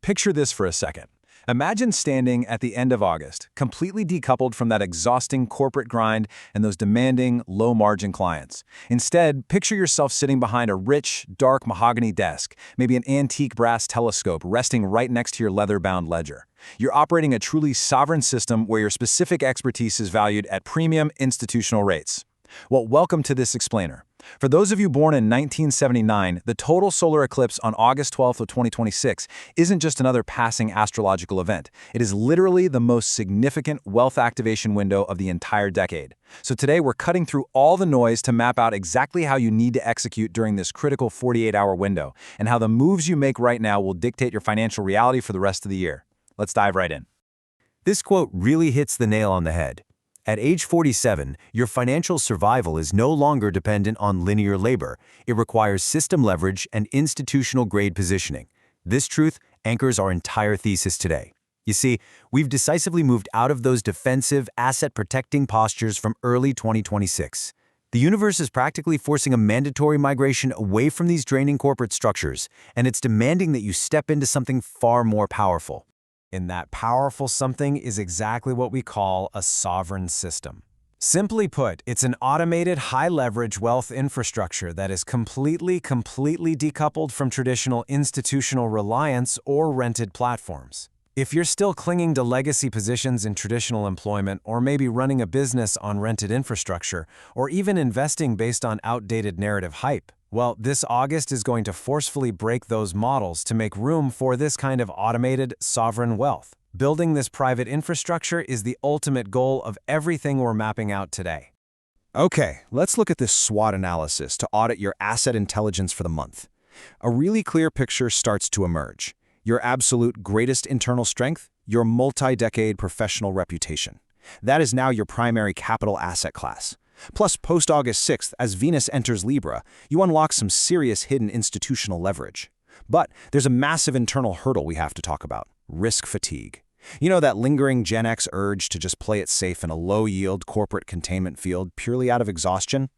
Picture this for a second. Imagine standing at the end of August, completely decoupled from that exhausting corporate grind and those demanding, low-margin clients. Instead, picture yourself sitting behind a rich, dark mahogany desk, maybe an antique brass telescope resting right next to your leather-bound ledger. You're operating a truly sovereign system where your specific expertise is valued at premium institutional rates. Well, welcome to this explainer. For those of you born in 1979, the total solar eclipse on August 12th of 2026 isn't just another passing astrological event. It is literally the most significant wealth activation window of the entire decade. So today we're cutting through all the noise to map out exactly how you need to execute during this critical 48-hour window, and how the moves you make right now will dictate your financial reality for the rest of the year. Let's dive right in. This quote really hits the nail on the head. At age 47, your financial survival is no longer dependent on linear labor. It requires system leverage and institutional-grade positioning. This truth anchors our entire thesis today. You see, we've decisively moved out of those defensive, asset-protecting postures from early 2026. The universe is practically forcing a mandatory migration away from these draining corporate structures, and it's demanding that you step into something far more powerful. And that powerful something is exactly what we call a sovereign system. Simply put, it's an automated, high-leverage wealth infrastructure that is completely decoupled from traditional institutional reliance or rented platforms. If you're still clinging to legacy positions in traditional employment, or maybe running a business on rented infrastructure, or even investing based on outdated narrative hype, well, this August is going to forcefully break those models to make room for this kind of automated, sovereign wealth. Building this private infrastructure is the ultimate goal of everything we're mapping out today. Okay, let's look at this SWOT analysis to audit your asset intelligence for the month. A really clear picture starts to emerge. Your absolute greatest internal strength, your multi-decade professional reputation. That is now your primary capital asset class. Plus, post-August 6th, as Venus enters Libra, you unlock some serious hidden institutional leverage. But there's a massive internal hurdle we have to talk about: risk fatigue. You know, that lingering Gen X urge to just play it safe in a low-yield corporate containment field purely out of exhaustion?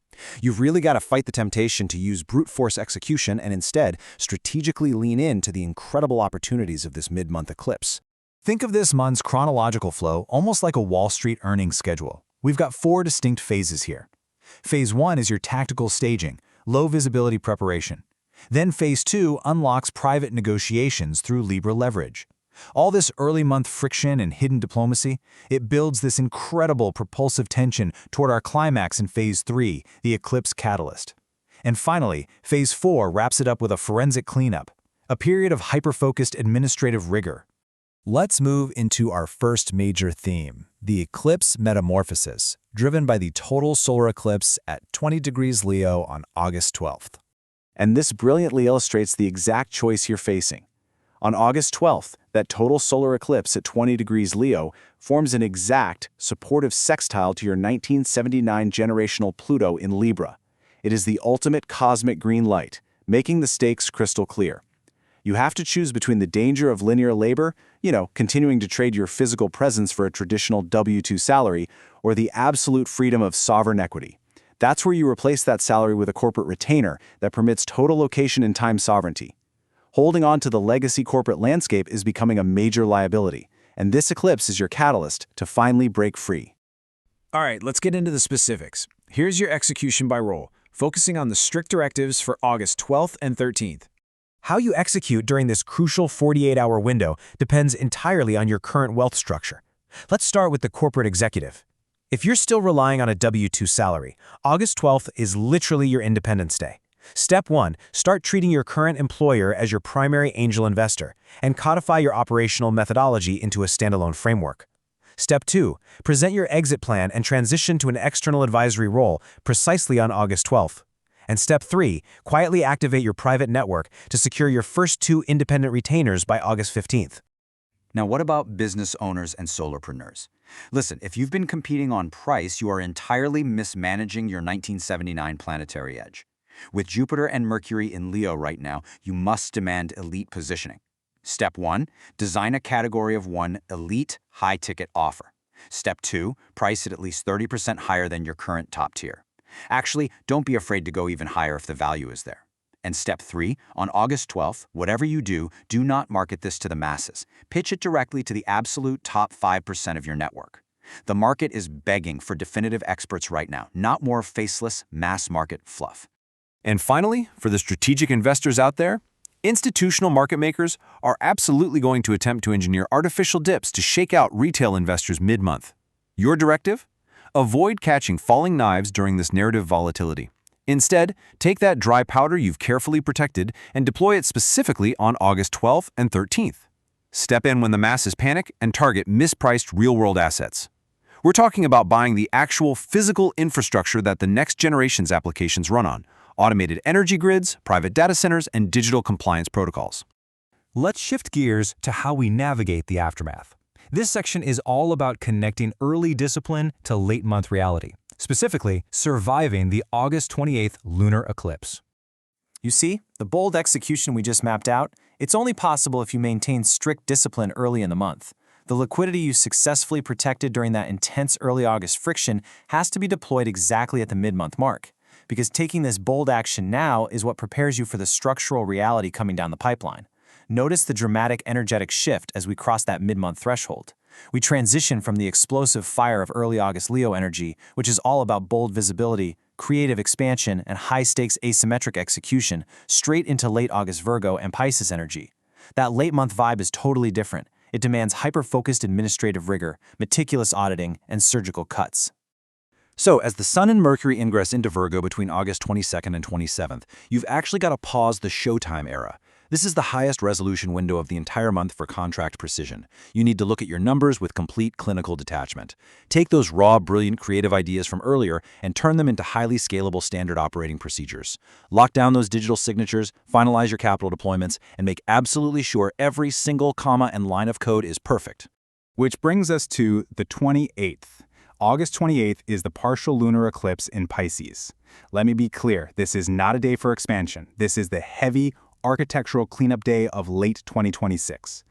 You've really got to fight the temptation to use brute force execution and instead strategically lean into the incredible opportunities of this mid-month eclipse. Think of this month's chronological flow almost like a Wall Street earnings schedule. We've got 4 distinct phases here. Phase 1 is your tactical staging, low visibility preparation. Then Phase 2 unlocks private negotiations through Libra leverage. All this early month friction and hidden diplomacy, it builds this incredible propulsive tension toward our climax in Phase 3, the eclipse catalyst. And finally, Phase 4 wraps it up with a forensic cleanup, a period of hyper-focused administrative rigor. Let's move into our first major theme, the eclipse metamorphosis, driven by the total solar eclipse at 20 degrees Leo on August 12th. And this brilliantly illustrates the exact choice you're facing. On August 12th, that total solar eclipse at 20 degrees Leo forms an exact, supportive sextile to your 1979 generational Pluto in Libra. It is the ultimate cosmic green light, making the stakes crystal clear. You have to choose between the danger of linear labor, continuing to trade your physical presence for a traditional W-2 salary, or the absolute freedom of sovereign equity. That's where you replace that salary with a corporate retainer that permits total location and time sovereignty. Holding on to the legacy corporate landscape is becoming a major liability, and this eclipse is your catalyst to finally break free. All right, let's get into the specifics. Here's your execution by role, focusing on the strict directives for August 12th and 13th. How you execute during this crucial 48-hour window depends entirely on your current wealth structure. Let's start with the corporate executive. If you're still relying on a W-2 salary, August 12th is literally your Independence Day. Step 1, start treating your current employer as your primary angel investor and codify your operational methodology into a standalone framework. Step 2, present your exit plan and transition to an external advisory role precisely on August 12th. And Step 3, quietly activate your private network to secure your first 2 independent retainers by August 15th. Now, what about business owners and solopreneurs? Listen, if you've been competing on price, you are entirely mismanaging your 1979 planetary edge. With Jupiter and Mercury in Leo right now, you must demand elite positioning. Step 1, design a category of 1 elite high-ticket offer. Step 2, price it at least 30% higher than your current top tier. Actually, don't be afraid to go even higher if the value is there. And step 3, on August 12th, whatever you do not market this to the masses. Pitch it directly to the absolute top 5% of your network. The market is begging for definitive experts right now, not more faceless mass market fluff. And finally, for the strategic investors out there, institutional market makers are absolutely going to attempt to engineer artificial dips to shake out retail investors mid-month. Your directive? Avoid catching falling knives during this narrative volatility. Instead, take that dry powder you've carefully protected and deploy it specifically on August 12th and 13th. Step in when the masses panic and target mispriced real-world assets. We're talking about buying the actual physical infrastructure that the next generation's applications run on: automated energy grids, private data centers, and digital compliance protocols. Let's shift gears to how we navigate the aftermath. This section is all about connecting early discipline to late-month reality, specifically surviving the August 28th lunar eclipse. You see, the bold execution we just mapped out, it's only possible if you maintain strict discipline early in the month. The liquidity you successfully protected during that intense early August friction has to be deployed exactly at the mid-month mark, because taking this bold action now is what prepares you for the structural reality coming down the pipeline. Notice the dramatic energetic shift as we cross that mid-month threshold. We transition from the explosive fire of early August Leo energy, which is all about bold visibility, creative expansion, and high-stakes asymmetric execution, straight into late August Virgo and Pisces energy. That late-month vibe is totally different. It demands hyper-focused administrative rigor, meticulous auditing, and surgical cuts. So, as the Sun and Mercury ingress into Virgo between August 22nd and 27th, you've actually got to pause the showtime era. This is the highest resolution window of the entire month for contract precision. You need to look at your numbers with complete clinical detachment. Take those raw, brilliant, creative ideas from earlier and turn them into highly scalable standard operating procedures. Lock down those digital signatures, finalize your capital deployments, and make absolutely sure every single comma and line of code is perfect. Which brings us to the 28th. August 28th is the partial lunar eclipse in Pisces. Let me be clear, this is not a day for expansion. This is the heavy, architectural cleanup day of late 2026.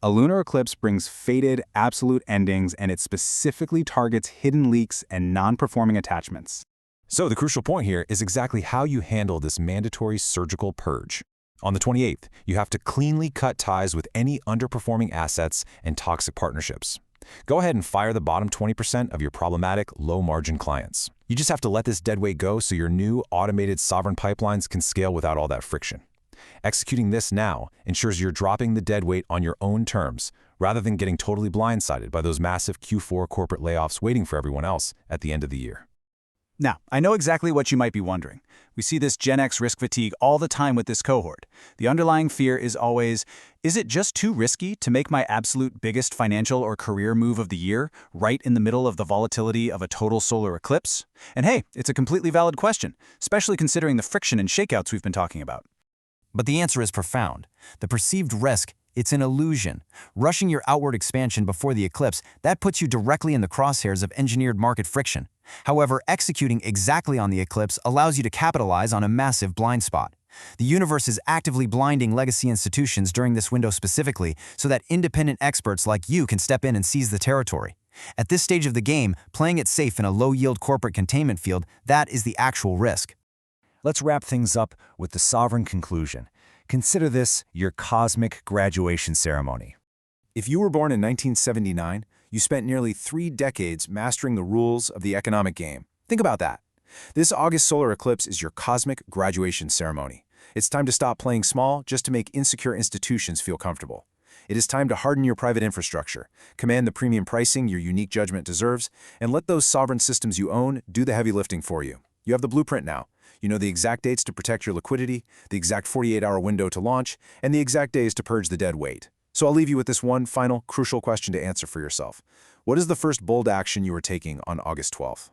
A lunar eclipse brings fated, absolute endings, and it specifically targets hidden leaks and non-performing attachments. So the crucial point here is exactly how you handle this mandatory surgical purge. On the 28th, you have to cleanly cut ties with any underperforming assets and toxic partnerships. Go ahead and fire the bottom 20% of your problematic, low-margin clients. You just have to let this deadweight go so your new automated sovereign pipelines can scale without all that friction. Executing this now ensures you're dropping the deadweight on your own terms, rather than getting totally blindsided by those massive Q4 corporate layoffs waiting for everyone else at the end of the year. Now, I know exactly what you might be wondering. We see this Gen X risk fatigue all the time with this cohort. The underlying fear is always, is it just too risky to make my absolute biggest financial or career move of the year right in the middle of the volatility of a total solar eclipse? And hey, it's a completely valid question, especially considering the friction and shakeouts we've been talking about. But the answer is profound. The perceived risk, it's an illusion. Rushing your outward expansion before the eclipse, that puts you directly in the crosshairs of engineered market friction. However, executing exactly on the eclipse allows you to capitalize on a massive blind spot. The universe is actively blinding legacy institutions during this window specifically so that independent experts like you can step in and seize the territory. At this stage of the game, playing it safe in a low-yield corporate containment field, that is the actual risk. Let's wrap things up with the sovereign conclusion. Consider this your cosmic graduation ceremony. If you were born in 1979, you spent nearly 3 decades mastering the rules of the economic game. Think about that. This August solar eclipse is your cosmic graduation ceremony. It's time to stop playing small just to make insecure institutions feel comfortable. It is time to harden your private infrastructure, command the premium pricing your unique judgment deserves, and let those sovereign systems you own do the heavy lifting for you. You have the blueprint now. You know the exact dates to protect your liquidity, the exact 48-hour window to launch, and the exact days to purge the dead weight. So I'll leave you with this one final, crucial question to answer for yourself. What is the first bold action you are taking on August 12th?